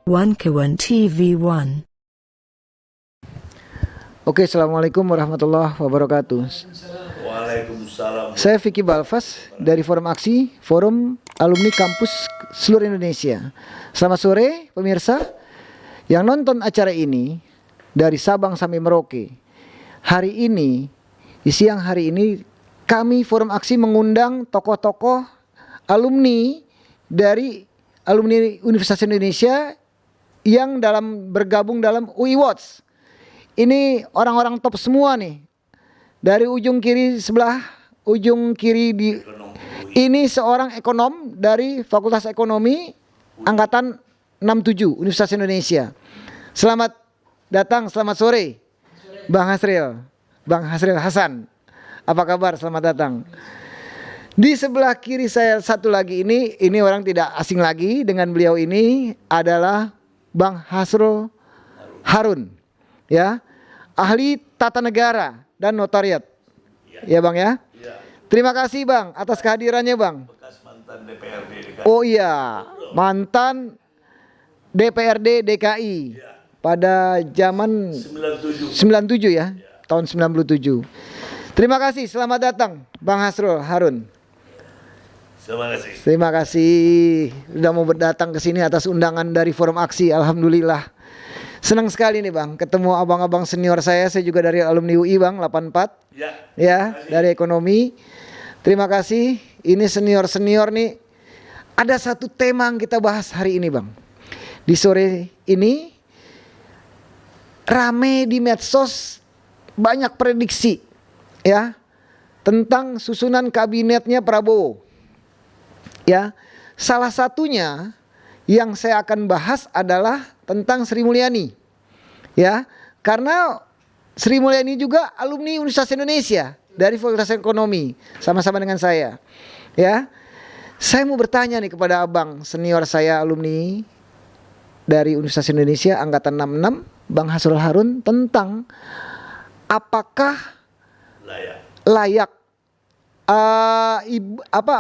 One TV1. Oke, assalamualaikum warahmatullahi wabarakatuh. Waalaikumsalam. Saya Vicky Balfas dari Forum Aksi, Forum Alumni Kampus Seluruh Indonesia. Selamat sore pemirsa yang nonton acara ini dari Sabang sampai Merauke. Hari ini, di siang hari ini, kami Forum Aksi mengundang tokoh-tokoh alumni dari alumni Universitas Indonesia yang bergabung dalam UI Watch. Ini orang-orang top semua nih. Dari ujung kiri sebelah, ujung kiri ini seorang ekonom dari Fakultas Ekonomi angkatan 67 Universitas Indonesia. Selamat datang, selamat sore. Bang Hasril Hasan. Apa kabar? Selamat datang. Di sebelah kiri saya satu lagi ini orang tidak asing lagi dengan beliau, ini adalah Bang Hasrul Harun, ya, ahli tata negara dan notariat, ya Bang ya. Terima kasih Bang atas kehadirannya Bang. Bekas mantan DPRD DKI. Oh iya, mantan DPRD DKI pada zaman 97 ya, tahun 97. Terima kasih, selamat datang Bang Hasrul Harun. Terima kasih. Terima kasih sudah mau datang ke sini atas undangan dari Forum Aksi. Alhamdulillah. Senang sekali nih Bang, ketemu abang-abang senior saya juga dari alumni UI Bang, 84. Ya, dari ekonomi. Terima kasih. Ini senior-senior nih. Ada satu tema yang kita bahas hari ini Bang. Di sore ini rame di medsos, banyak prediksi ya tentang susunan kabinetnya Prabowo. Ya, salah satunya yang saya akan bahas adalah tentang Sri Mulyani. Ya, karena Sri Mulyani juga alumni Universitas Indonesia dari Fakultas Ekonomi, sama-sama dengan saya. Ya. Saya mau bertanya nih kepada abang senior saya alumni dari Universitas Indonesia angkatan 66, Bang Hasrul Harun, tentang apakah layak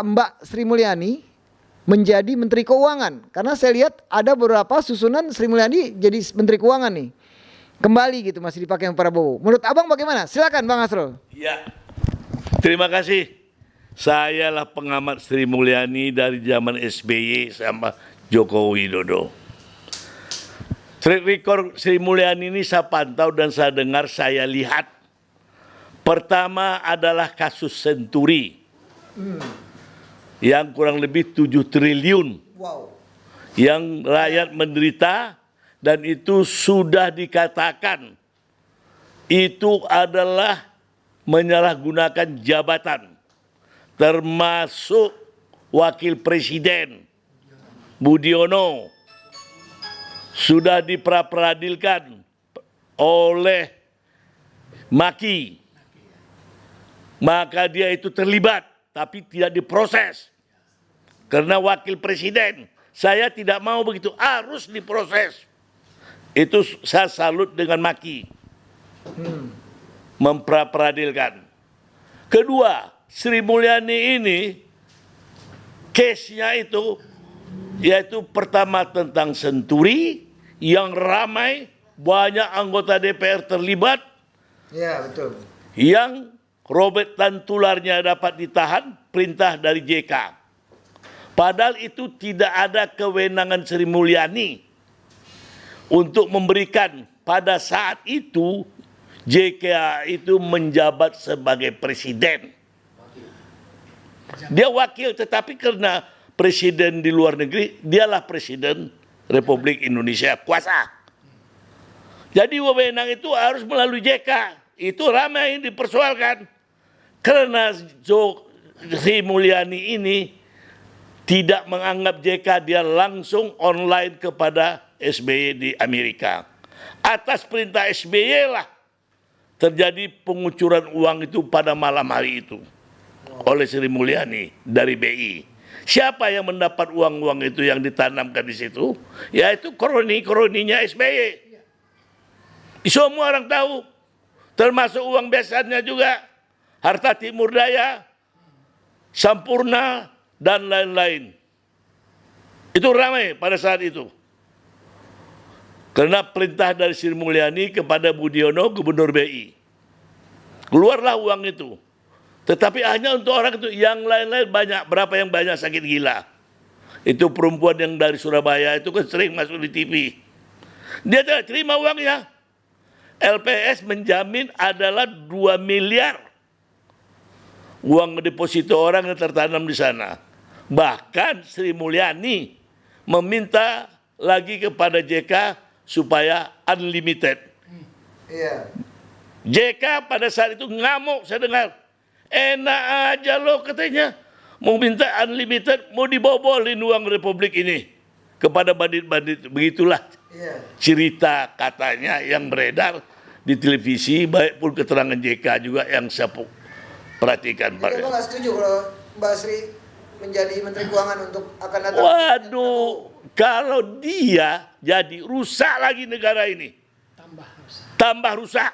Mbak Sri Mulyani menjadi Menteri Keuangan, karena saya lihat ada beberapa susunan Sri Mulyani jadi Menteri Keuangan nih, kembali gitu masih dipakai yang Prabowo. Menurut abang bagaimana? Silakan Bang Hasrul. Ya, terima kasih. Saya lah pengamat Sri Mulyani dari zaman SBY sama Joko Widodo. Track record Sri Mulyani ini saya pantau dan saya dengar, saya lihat. Pertama adalah kasus Senturi yang kurang lebih 7 triliun yang rakyat menderita, dan itu sudah dikatakan itu adalah menyalahgunakan jabatan, termasuk Wakil Presiden Budiono sudah dipraperadilkan oleh Maki. Maka dia itu terlibat tapi tidak diproses. Karena wakil presiden, saya tidak mau begitu, harus diproses. Itu saya salut dengan Maki. Mempraperadilkan. Kedua, Sri Mulyani ini case-nya itu yaitu pertama tentang Senturi yang ramai, banyak anggota DPR terlibat. Ya, betul. Yang Robert Tantularnya dapat ditahan, perintah dari JK. Padahal itu tidak ada kewenangan Sri Mulyani untuk memberikan, pada saat itu JK itu menjabat sebagai presiden. Dia wakil, tetapi karena presiden di luar negeri, dialah presiden Republik Indonesia kuasa. Jadi wewenang itu harus melalui JK. Itu ramai dipersoalkan. Karena Sri Mulyani ini tidak menganggap JK, dia langsung online kepada SBY di Amerika. Atas perintah SBY lah terjadi pengucuran uang itu pada malam hari itu oleh Sri Mulyani dari BI. Siapa yang mendapat uang-uang itu yang ditanamkan di situ? Yaitu kroni-kroninya SBY. Semua orang tahu, termasuk uang besannya juga. Harta Timur Daya, Sampurna, dan lain-lain. Itu ramai pada saat itu. Karena perintah dari Sri Mulyani kepada Budiono, Gubernur BI. Keluarlah uang itu. Tetapi hanya untuk orang itu, yang lain-lain banyak. Berapa yang banyak sakit gila. Itu perempuan yang dari Surabaya itu kan sering masuk di TV. Dia tidak terima uangnya. LPS menjamin adalah 2 miliar. Uang deposito orang yang tertanam di sana. Bahkan Sri Mulyani meminta lagi kepada JK supaya unlimited. Iya. JK pada saat itu ngamuk, saya dengar. Enak aja loh katanya. Mau minta unlimited, mau dibobolin uang Republik ini kepada bandit-bandit. Begitulah cerita katanya yang beredar di televisi, baik pun keterangan JK juga yang saya perhatikan. Jadi Bapak nggak setuju kalau Mbak Sri menjadi Menteri Keuangan untuk akan datang? Waduh, kalau dia jadi rusak lagi negara ini. Tambah rusak.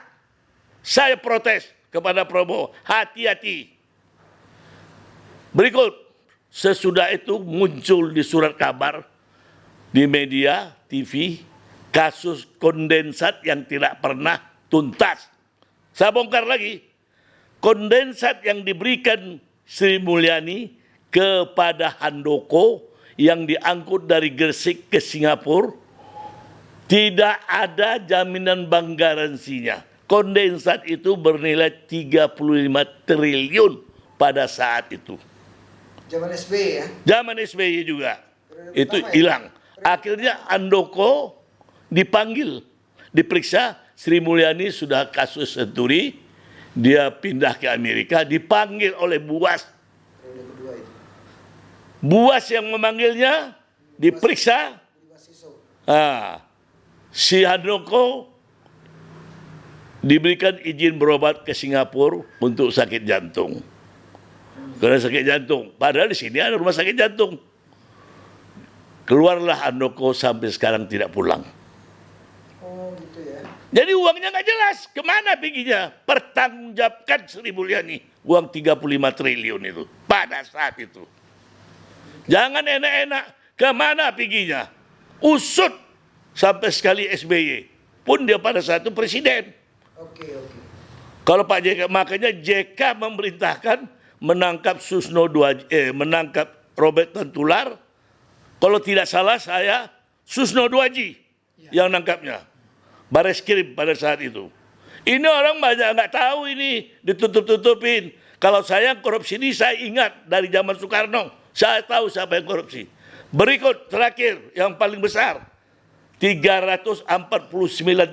Saya protes kepada Prabowo, hati-hati. Berikut, sesudah itu muncul di surat kabar, di media, TV, kasus kondensat yang tidak pernah tuntas. Saya bongkar lagi, kondensat yang diberikan Sri Mulyani kepada Handoko yang diangkut dari Gresik ke Singapura, tidak ada jaminan bank garansinya. Kondensat itu bernilai 35 triliun pada saat itu. Zaman SBY ya? Zaman SBY juga. Itu hilang. Akhirnya Handoko dipanggil, diperiksa. Sri Mulyani sudah kasus senturi. Dia pindah ke Amerika, dipanggil oleh Buas. Buas yang memanggilnya, diperiksa. Si Handoko diberikan izin berobat ke Singapura untuk sakit jantung. Karena sakit jantung. Padahal di sini ada rumah sakit jantung. Keluarlah Handoko sampai sekarang tidak pulang. Oh gitu ya. Jadi uangnya nggak jelas. Kemana perginya? Pertanggungjawabkan Sri Mulyani. Uang 35 triliun itu. Pada saat itu. Jangan enak-enak. Kemana perginya? Usut. Sampai sekali SBY. Pun dia pada saat itu presiden. Oke. Kalau Pak JK, makanya JK memerintahkan menangkap menangkap Robert Tantular. Kalau tidak salah saya Susno Duaji yang nangkapnya. Bareskrim pada saat itu. Ini orang banyak nggak tahu ini, ditutup-tutupin. Kalau saya korupsi ini saya ingat dari zaman Soekarno. Saya tahu siapa yang korupsi. Berikut terakhir yang paling besar. 349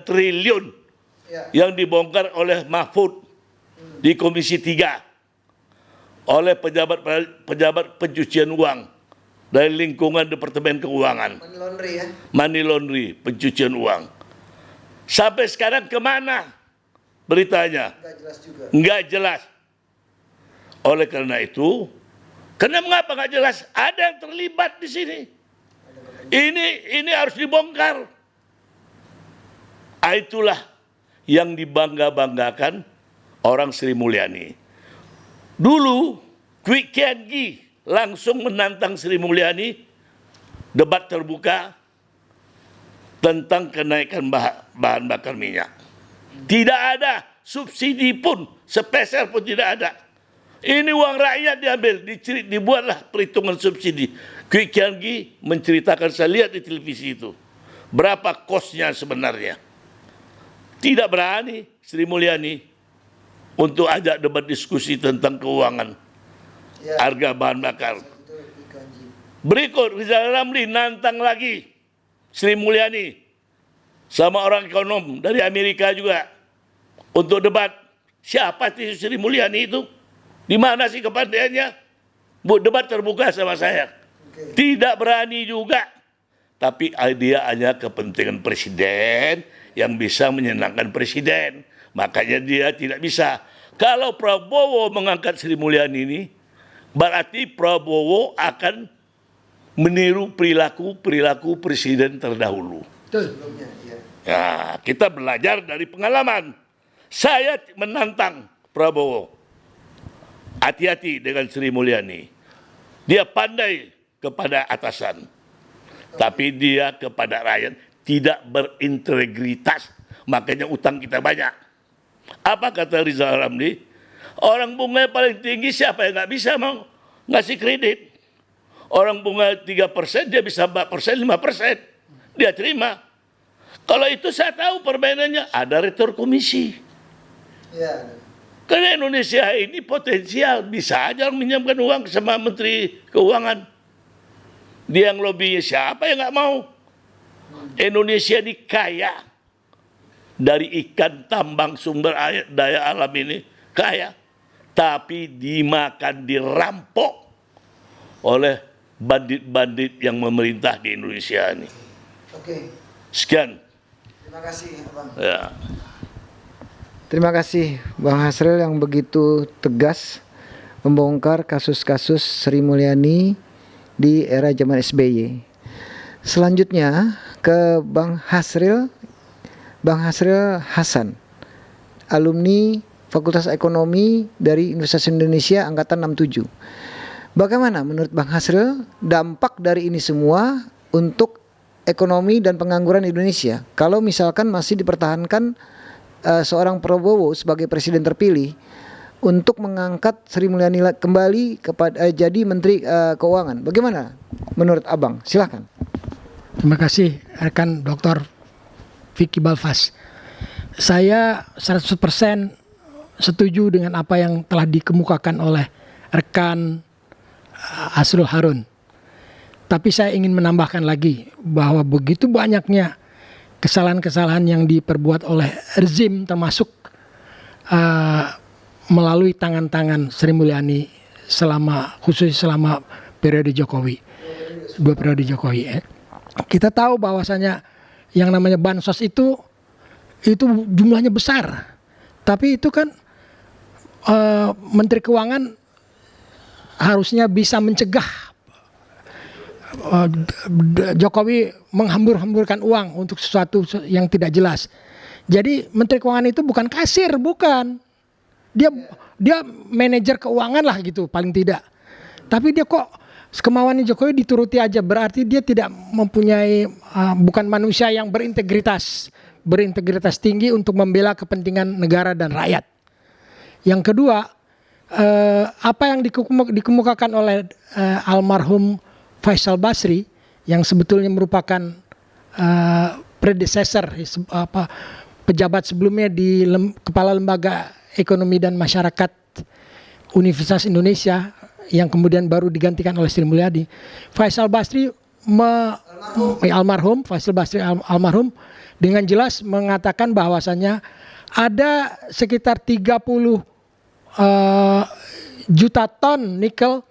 triliun yang dibongkar oleh Mahfud di Komisi 3 oleh pejabat pencucian uang dari lingkungan Departemen Keuangan. Money laundry ya? Money laundry, pencucian uang. Sampai sekarang kemana beritanya? Nggak jelas juga. Nggak jelas. Oleh karena itu, mengapa nggak jelas? Ada yang terlibat di sini. Ini harus dibongkar. Itulah yang dibangga-banggakan orang Sri Mulyani. Dulu Kwik Kian Gi langsung menantang Sri Mulyani debat terbuka tentang kenaikan bahan bakar minyak. Tidak ada subsidi pun, sepeser pun tidak ada. Ini uang rakyat diambil, dibuatlah perhitungan subsidi. Kwik Kian Gi menceritakan, saya lihat di televisi itu, berapa kosnya sebenarnya. Tidak berani Sri Mulyani untuk ajak debat diskusi tentang keuangan, harga bahan bakar. Berikut Rizal Ramli nantang lagi Sri Mulyani sama orang ekonom dari Amerika juga untuk debat. Siapa itu Sri Mulyani itu? Di mana sih kepandaiannya? Debat terbuka sama saya. Tidak berani juga. Tapi dia hanya kepentingan presiden yang bisa menyenangkan presiden. Makanya dia tidak bisa. Kalau Prabowo mengangkat Sri Mulyani ini, berarti Prabowo akan meniru perilaku presiden terdahulu. Ya, kita belajar dari pengalaman. Saya menantang Prabowo. Hati-hati dengan Sri Mulyani. Dia pandai kepada atasan. Tapi dia kepada rakyat tidak berintegritas. Makanya utang kita banyak. Apa kata Rizal Ramli? Orang bunga paling tinggi siapa yang nggak bisa mau ngasih kredit? Orang bunga 3%, dia bisa 4%, 5%. Dia terima. Kalau itu saya tahu permainannya, ada retur komisi. Ya. Karena Indonesia ini potensial, bisa aja minjamkan uang sama Menteri Keuangan. Dia yang lobbynya siapa yang nggak mau? Indonesia ini kaya dari ikan, tambang, sumber daya alam ini kaya, tapi dimakan, dirampok oleh bandit-bandit yang memerintah di Indonesia ini. Oke. Sekian. Terima kasih, Abang. Ya. Terima kasih Bang Hasril yang begitu tegas membongkar kasus-kasus Sri Mulyani di era zaman SBY. Selanjutnya ke Bang Hasril Hasan, alumni Fakultas Ekonomi dari Universitas Indonesia angkatan 67. Bagaimana menurut Bang Hasril dampak dari ini semua untuk ekonomi dan pengangguran Indonesia kalau misalkan masih dipertahankan seorang Prabowo sebagai presiden terpilih untuk mengangkat Sri Mulyani kembali kepada jadi Menteri Keuangan? Bagaimana menurut Abang? Silahkan. Terima kasih rekan Dr. Vicky Balfas. Saya 100% setuju dengan apa yang telah dikemukakan oleh rekan Hasrul Harun. Tapi saya ingin menambahkan lagi bahwa begitu banyaknya kesalahan-kesalahan yang diperbuat oleh rezim termasuk melalui tangan-tangan Sri Mulyani khususnya selama periode Jokowi, 2 periode Jokowi. Kita tahu bahwasanya yang namanya bansos itu jumlahnya besar, tapi itu kan Menteri Keuangan harusnya bisa mencegah Jokowi menghambur-hamburkan uang untuk sesuatu yang tidak jelas. Jadi Menteri Keuangan itu bukan kasir, bukan. Dia manajer keuangan lah gitu paling tidak. Tapi dia kok kemauannya Jokowi dituruti aja, berarti dia tidak mempunyai bukan manusia yang berintegritas tinggi untuk membela kepentingan negara dan rakyat. Yang kedua, apa yang dikemukakan oleh almarhum Faisal Basri yang sebetulnya merupakan predecessor pejabat sebelumnya di Kepala Lembaga Ekonomi dan Masyarakat Universitas Indonesia yang kemudian baru digantikan oleh Sri Mulyani. Faisal Basri almarhum Faisal Basri almarhum dengan jelas mengatakan bahwasannya ada sekitar 30 juta ton nikel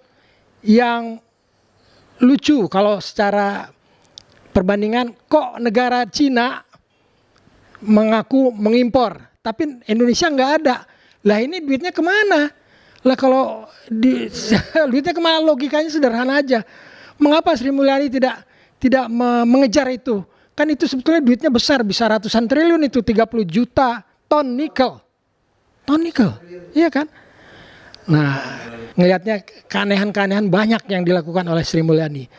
yang lucu kalau secara perbandingan, kok negara Cina mengaku mengimpor tapi Indonesia nggak ada. Lah ini duitnya kemana? Lah kalau duitnya kemana? Logikanya sederhana aja. Mengapa Sri Mulyani tidak mengejar itu? Kan itu sebetulnya duitnya besar, bisa ratusan triliun itu, 30 juta ton nikel. Iya kan? Nah, ngelihatnya keanehan-keanehan banyak yang dilakukan oleh Sri Mulyani.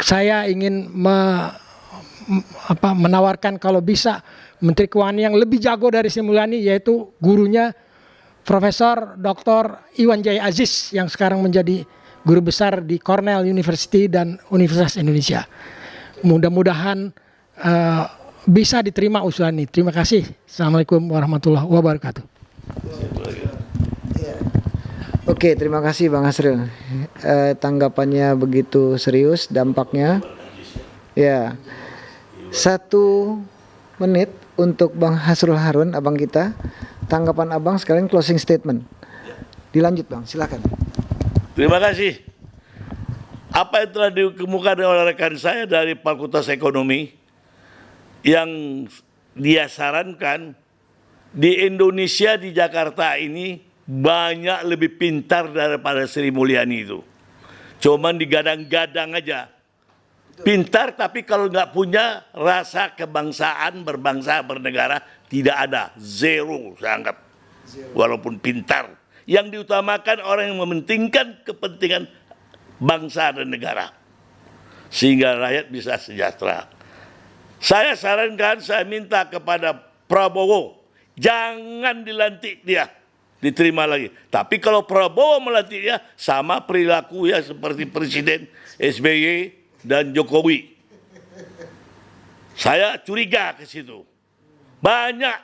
Saya ingin menawarkan kalau bisa Menteri Keuangan yang lebih jago dari Sri Mulyani, yaitu gurunya Profesor Dr. Iwan Jaya Aziz yang sekarang menjadi guru besar di Cornell University dan Universitas Indonesia. Mudah-mudahan bisa diterima usulan ini. Terima kasih. Assalamualaikum warahmatullahi wabarakatuh. Oke, terima kasih Bang Hasril. Tanggapannya begitu serius, dampaknya. Ya, 1 menit untuk Bang Hasrul Harun, abang kita. Tanggapan abang sekalian closing statement. Dilanjut Bang, silakan. Terima kasih. Apa yang telah dikemukakan oleh rekan saya dari Fakultas Ekonomi yang dia sarankan di Indonesia, di Jakarta ini banyak lebih pintar daripada Sri Mulyani itu. Cuman digadang-gadang aja. Pintar tapi kalau nggak punya rasa kebangsaan, berbangsa, bernegara, tidak ada. Zero saya anggap. Walaupun pintar. Yang diutamakan orang yang mementingkan kepentingan bangsa dan negara. Sehingga rakyat bisa sejahtera. Saya sarankan, saya minta kepada Prabowo, jangan dilantik dia, diterima lagi. Tapi kalau Prabowo melantik dia, sama perilaku ya seperti Presiden SBY dan Jokowi. Saya curiga ke situ. Banyak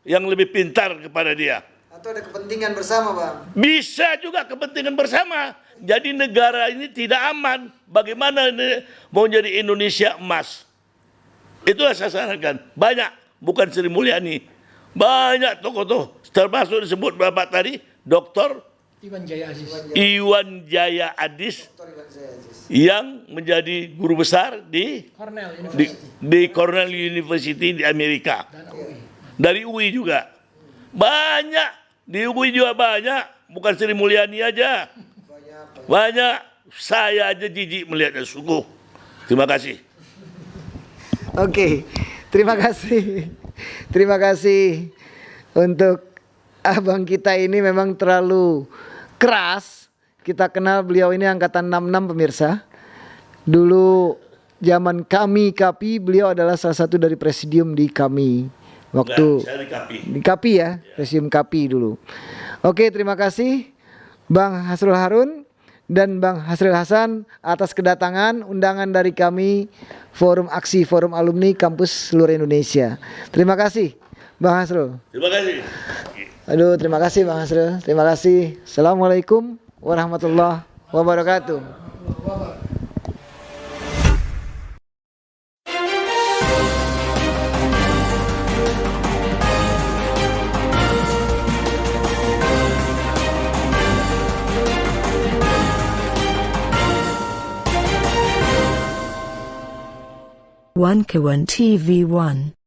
yang lebih pintar kepada dia. Atau ada kepentingan bersama, Bang? Bisa juga kepentingan bersama. Jadi negara ini tidak aman. Bagaimana ini mau jadi Indonesia emas? Itulah saya sarankan. Banyak, bukan Sri Mulyani. Banyak tokoh-tokoh, termasuk disebut Bapak tadi, Dr. Iwan Jaya Aziz. Iwan Jaya Adis yang menjadi guru besar di Cornell University. di Cornell University di Amerika. Dari UI juga. Banyak. Di UI juga banyak. Bukan Sri Mulyani aja. Banyak. Saya aja jijik melihatnya, sungguh. Terima kasih. Oke, terima kasih. Terima kasih untuk abang kita ini memang terlalu keras. Kita kenal beliau ini angkatan 66 pemirsa. Dulu zaman kami KAPI, beliau adalah salah satu dari presidium di kami. Waktu Saya di KAPI. di KAPI ya, presidium KAPI dulu. Oke, terima kasih Bang Hasrul Harun dan Bang Hasril Hasan atas kedatangan undangan dari kami Forum Aksi Forum Alumni Kampus Seluruh Indonesia. Terima kasih Bang Hasrul. Terima kasih. Aduh, terima kasih Bang Hasrul. Terima kasih. Assalamualaikum warahmatullahi wabarakatuh. One Kawan TV 1